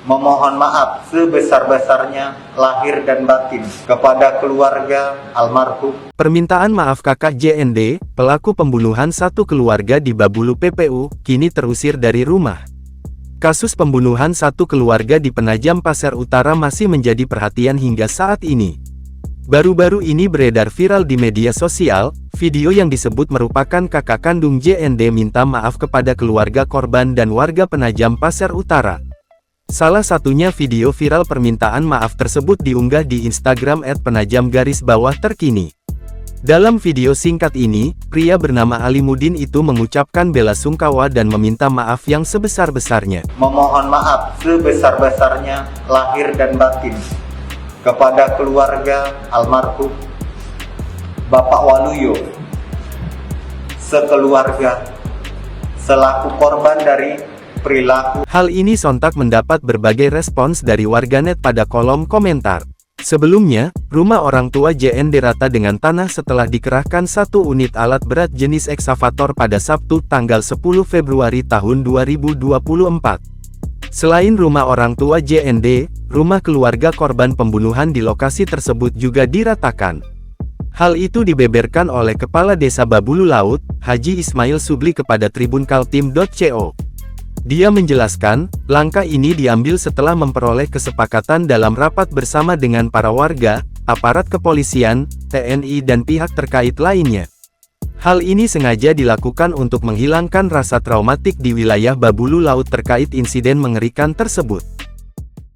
memohon maaf sebesar-besarnya lahir dan batin kepada keluarga almarhum. Permintaan maaf kakak JND, pelaku pembunuhan satu keluarga di Babulu PPU, kini terusir dari rumah. Kasus pembunuhan satu keluarga di Penajam Pasir Utara masih menjadi perhatian hingga saat ini. Baru-baru ini beredar viral di media sosial, video yang disebut merupakan kakak kandung JND minta maaf kepada keluarga korban dan warga Penajam Pasir Utara. Salah satunya video viral permintaan maaf tersebut diunggah di Instagram @penajam_terkini. Dalam video singkat ini, pria bernama Alimuddin itu mengucapkan bela sungkawa dan meminta maaf yang sebesar-besarnya. Memohon maaf sebesar-besarnya lahir dan batin kepada keluarga almarhum Bapak Waluyo sekeluarga selaku korban dari perilaku. Hal ini sontak mendapat berbagai respons dari warganet pada kolom komentar. Sebelumnya, rumah orang tua JND rata dengan tanah setelah dikerahkan satu unit alat berat jenis ekskavator pada Sabtu tanggal 10 Februari tahun 2024. Selain rumah orang tua JND, rumah keluarga korban pembunuhan di lokasi tersebut juga diratakan. Hal itu dibeberkan oleh Kepala Desa Babulu Laut, Haji Ismail Subli kepada tribunkaltim.co. Dia menjelaskan, langkah ini diambil setelah memperoleh kesepakatan dalam rapat bersama dengan para warga, aparat kepolisian, TNI dan pihak terkait lainnya. Hal ini sengaja dilakukan untuk menghilangkan rasa traumatik di wilayah Babulu Laut terkait insiden mengerikan tersebut.